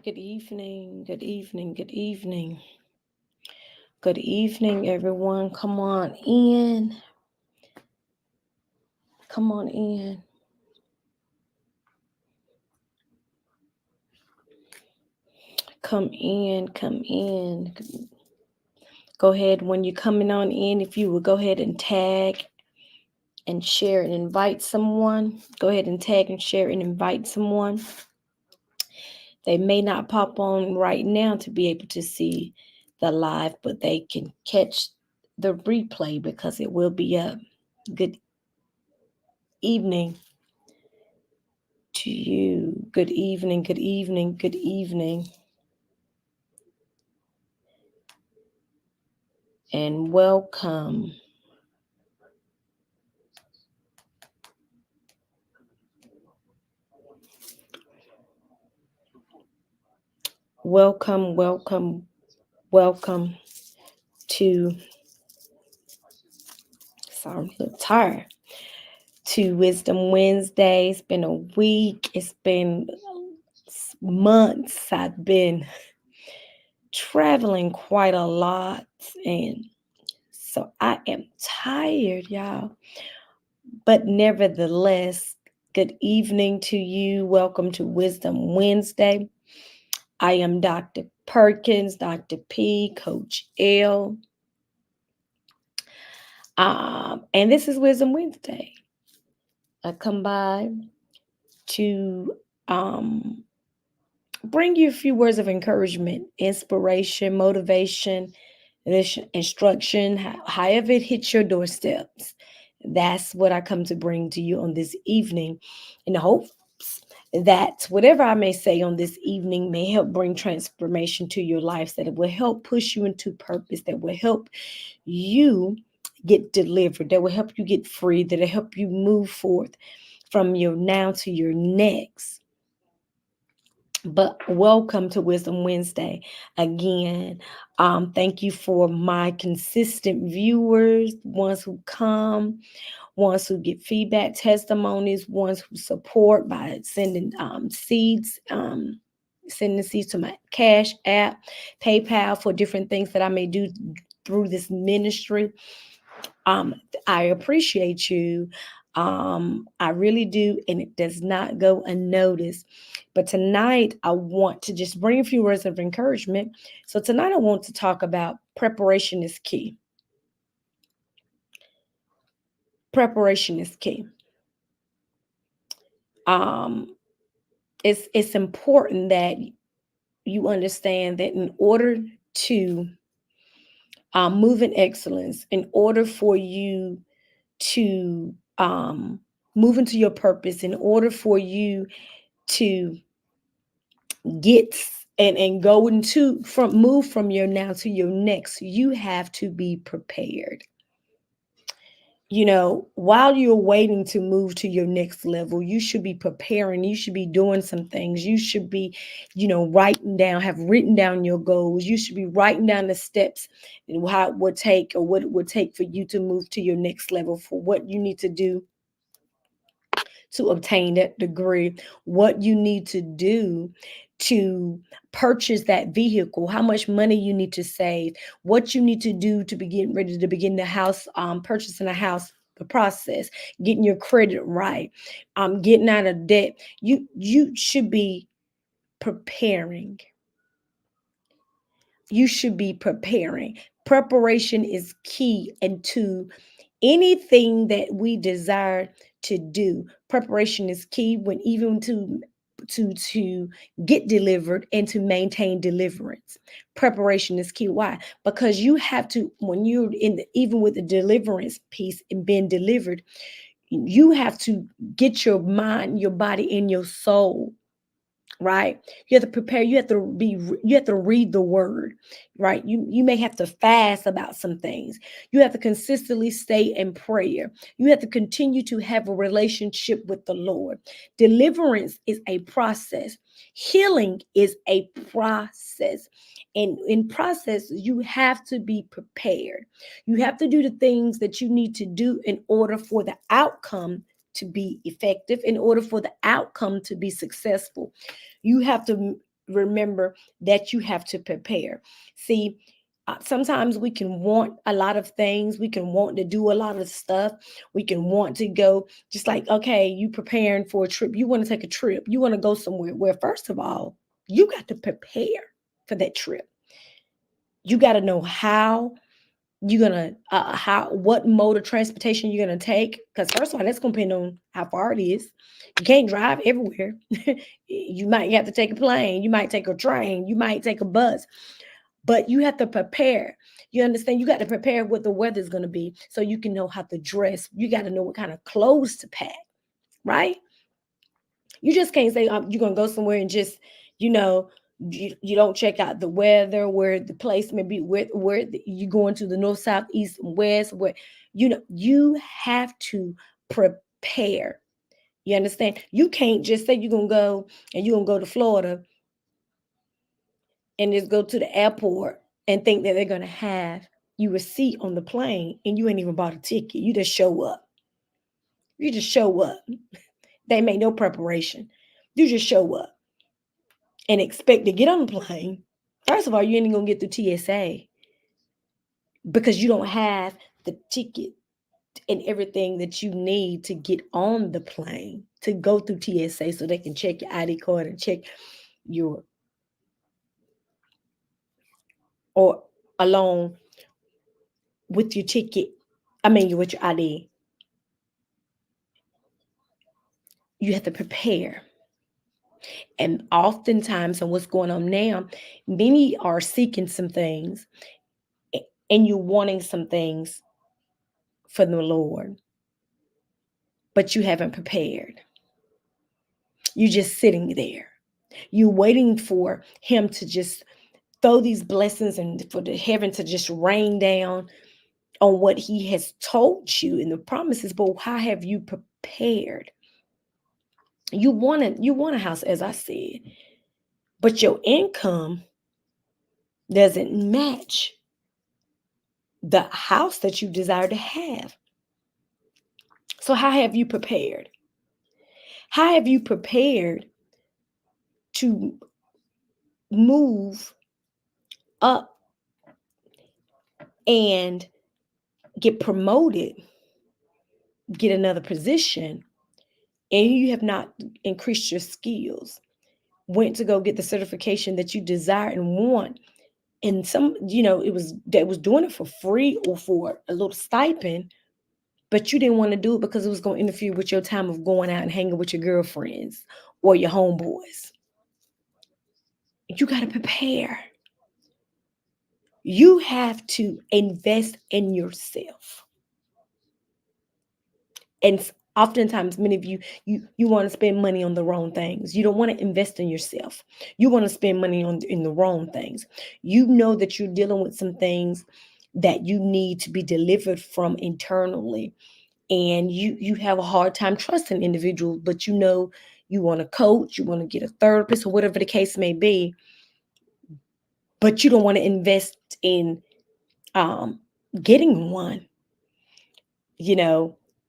Good evening, good evening, good evening. Good evening, everyone. Come on in. Come on in. Come in, come in. Go ahead when you're coming on in. If you would go ahead and tag and share and invite someone. Go ahead and tag and share and invite someone. They may not pop on right now to be able to see the live, but they can catch the replay because it will be up. Good evening to you. Good evening, good evening, good evening. And welcome. Welcome, welcome, welcome to, sorry, I'm a little tired, to Wisdom Wednesday. It's been a week, it's been months. I've been traveling quite a lot, and so I am tired, y'all. But nevertheless, good evening to you. Welcome to Wisdom Wednesday. I am Dr. Perkins, Dr. P, Coach L. And this is Wisdom Wednesday. I come by to bring you a few words of encouragement, inspiration, motivation, instruction, however it hits your doorsteps. That's what I come to bring to you on this evening, in the hopes that whatever I may say on this evening may help bring transformation to your lives, that it will help push you into purpose, that will help you get delivered, that will help you get free, that will help you move forth from your now to your next. But welcome to Wisdom Wednesday again. Thank you for my consistent viewers, ones who come, ones who get feedback, testimonies, ones who support by sending seeds, sending seeds to my Cash App, PayPal for different things that I may do through this ministry. I appreciate you. I really do, and it does not go unnoticed. But tonight, I want to just bring a few words of encouragement. So tonight, I want to talk about preparation is key. Preparation is key. It's important that you understand that in order to move in excellence, in order for you to move into your purpose, in order for you to get and go into from move from your now to your next, you have to be prepared. While you're waiting to move to your next level, you should be preparing. You should be doing some things. You should be, have written down your goals. You should be writing down the steps and how it would take, or what it would take for you to move to your next level, for what you need to do to obtain that degree, what you need to do to purchase that vehicle, how much money you need to save, what you need to do to begin ready to begin the house, purchasing a house, the process, getting your credit right, getting out of debt. You should be preparing. You should be preparing. Preparation is key into anything that we desire to do. Preparation is key when even to get delivered and to maintain deliverance. Preparation is key. Why? Because you have to, when you're even with the deliverance piece and being delivered, you have to get your mind, your body, and your soul right. You have to prepare. You have to read the word, right? You may have to fast about some things. You have to consistently stay in prayer. You have to continue to have a relationship with the Lord. Deliverance is a process. Healing is a process. And in process, you have to be prepared. You have to do the things that you need to do in order for the outcome to be effective, in order for the outcome to be successful. You have to remember that you have to prepare. See, sometimes we can want a lot of things. We can want to do a lot of stuff. We can want to go, just like, okay, you preparing for a trip. You want to take a trip. You want to go somewhere where, first of all, you got to prepare for that trip. You got to know how you're gonna how what mode of transportation you're gonna take, because first of all, that's gonna depend on how far it is. You can't drive everywhere. You might have to take a plane, you might take a train, you might take a bus, but you have to prepare. You understand? You got to prepare what the weather's going to be so you can know how to dress. You got to know what kind of clothes to pack, right? You just can't say you're going to go somewhere and just, you know, you don't check out the weather, where the place may be, where you going to, the north, south, east, and west, where, you have to prepare. You understand? You can't just say you're going to go and you're going to go to Florida and just go to the airport and think that they're going to have you a seat on the plane and you ain't even bought a ticket. You just show up. You just show up. They make no preparation. You just show up and expect to get on the plane. First of all, you ain't going to get through TSA because you don't have the ticket and everything that you need to get on the plane, to go through TSA so they can check your ID card and check your, or along with your ticket. With your ID. You have to prepare. And oftentimes, and what's going on now, many are seeking some things and you're wanting some things for the Lord, but you haven't prepared. You're just sitting there. You're waiting for Him to just throw these blessings and for the heaven to just rain down on what He has told you in the promises. But how have you prepared? You want a house, as I said, but your income doesn't match the house that you desire to have. So how have you prepared? How have you prepared to move up and get promoted, get another position, and you have not increased your skills, went to go get the certification that you desire and want, and some, it was that was doing it for free or for a little stipend, but you didn't want to do it because it was going to interfere with your time of going out and hanging with your girlfriends or your homeboys. You got to prepare. You have to invest in yourself. And oftentimes, many of you want to spend money on the wrong things. You don't want to invest in yourself. You want to spend money in the wrong things. You know that you're dealing with some things that you need to be delivered from internally. And you have a hard time trusting individuals, but you want a coach, you want to get a therapist, or whatever the case may be, but you don't want to invest in getting one.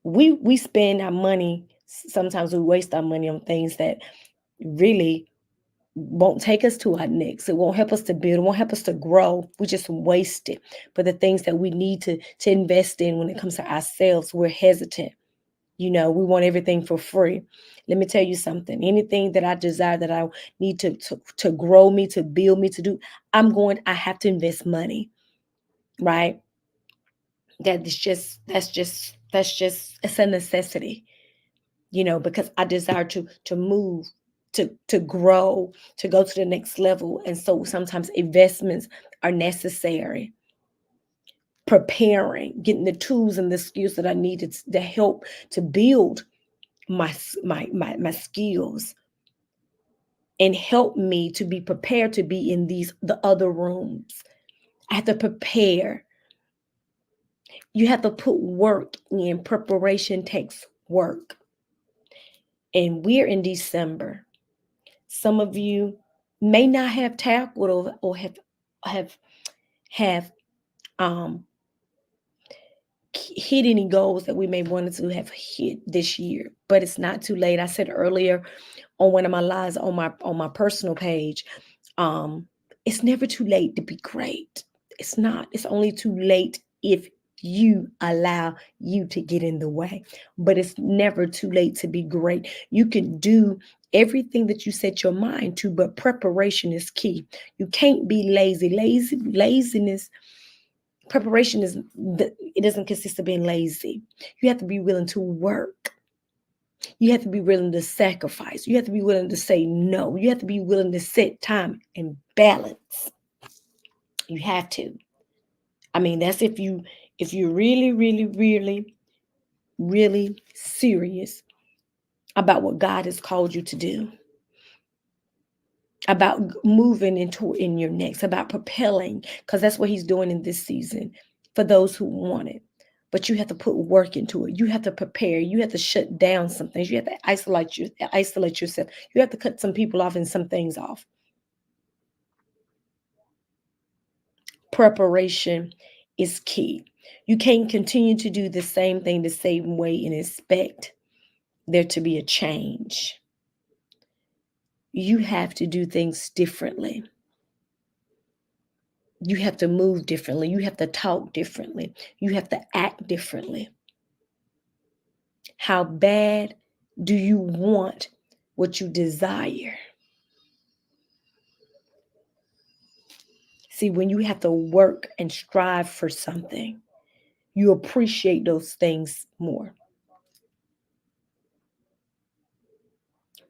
We spend our money, sometimes we waste our money on things that really won't take us to our next. It won't help us to build, it won't help us to grow. We just waste it. But the things that we need to invest in when it comes to ourselves, we're hesitant. We want everything for free. Let me tell you something. Anything that I desire, that I need to grow me, to build me, to do, I have to invest money, right? That's just it's a necessity, because I desire to move, to grow, to go to the next level. And so sometimes investments are necessary. Preparing, getting the tools and the skills that I needed to help to build my skills and help me to be prepared to be in the other rooms. I have to prepare. You have to put work in. Preparation takes work. And we're in December. Some of you may not have tackled or have hit any goals that we may wanted to have hit this year, but it's not too late. I said earlier on one of my lives on my personal page, it's never too late to be great. It's not. It's only too late if you allow you to get in the way. But it's never too late to be great. You can do everything that you set your mind to, but preparation is key. You can't be lazy. Laziness, preparation it doesn't consist of being lazy. You have to be willing to work. You have to be willing to sacrifice. You have to be willing to say no. You have to be willing to set time and balance. You have to. I mean, that's if you're really, really, really, really serious about what God has called you to do, about moving in your next, about propelling, because that's what He's doing in this season for those who want it. But you have to put work into it. You have to prepare. You have to shut down some things. You have to isolate yourself. You have to cut some people off and some things off. Preparation is key. You can't continue to do the same thing the same way and expect there to be a change. You have to do things differently. You have to move differently. You have to talk differently. You have to act differently. How bad do you want what you desire? See, when you have to work and strive for something, you appreciate those things more.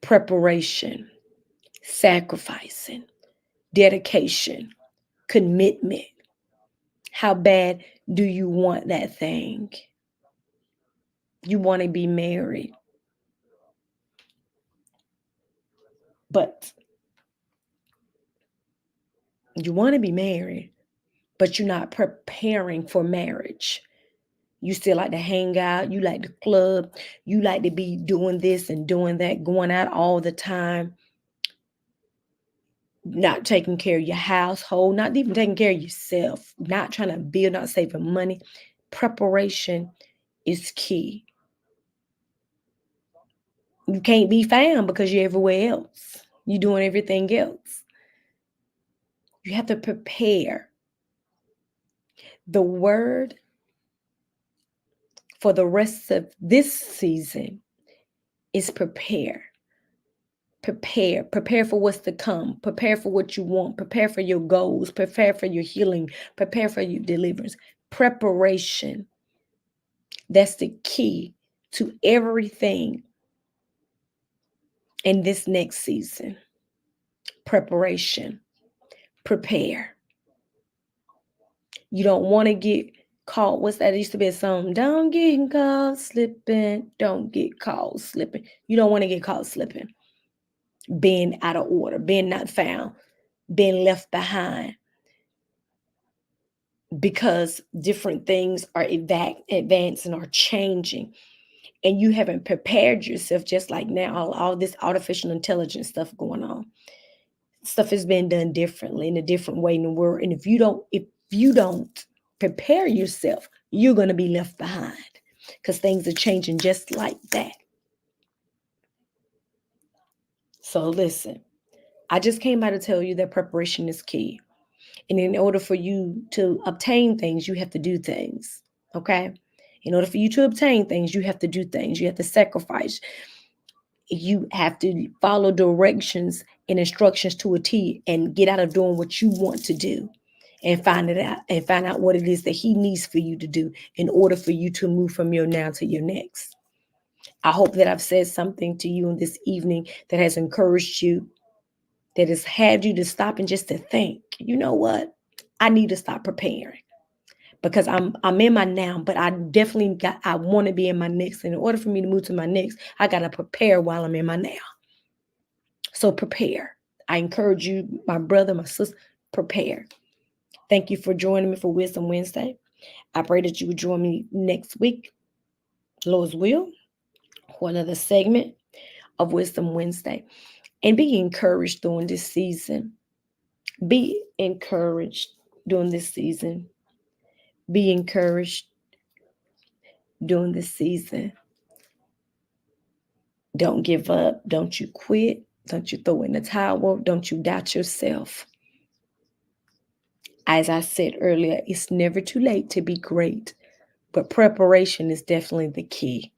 Preparation, sacrificing, dedication, commitment. How bad do you want that thing? You want to be married, but you want to be married, but you're not preparing for marriage. You still like to hang out. You like the club. You like to be doing this and doing that, going out all the time, not taking care of your household, not even taking care of yourself, not trying to build, not saving money. Preparation is key. You can't be found because you're everywhere else. You're doing everything else. You have to prepare. The word for the rest of this season is prepare. Prepare for what's to come, prepare for what you want, prepare for your goals, prepare for your healing, prepare for your deliverance. Preparation, that's the key to everything in this next season. Preparation, prepare. You don't want to get caught. What's that? It used to be a song. Don't get caught slipping. Don't get caught slipping. You don't want to get caught slipping. Being out of order, being not found, being left behind, because different things are advancing or changing, and you haven't prepared yourself. Just like now, all this artificial intelligence stuff going on, stuff is being done differently in a different way in the world. And if you don't prepare yourself, you're going to be left behind, because things are changing just like that. So listen, I just came by to tell you that preparation is key. And in order for you to obtain things, you have to do things. Okay? In order for you to obtain things, you have to do things. You have to sacrifice. You have to follow directions and instructions to a T and get out of doing what you want to do and find out what it is that He needs for you to do in order for you to move from your now to your next. I hope that I've said something to you in this evening that has encouraged you, that has had you to stop and just to think, you know what? I need to stop preparing, because I'm in my now, but I want to be in my next. And in order for me to move to my next, I got to prepare while I'm in my now. So prepare. I encourage you, my brother, my sister, prepare. Thank you for joining me for Wisdom Wednesday. I pray that you would join me next week, Lord's will, for another segment of Wisdom Wednesday. And be encouraged during this season. Be encouraged during this season. Be encouraged during this season. Don't give up. Don't you quit. Don't you throw in the towel. Don't you doubt yourself. As I said earlier, it's never too late to be great, but preparation is definitely the key.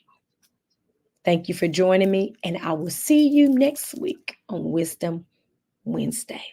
Thank you for joining me, and I will see you next week on Wisdom Wednesday.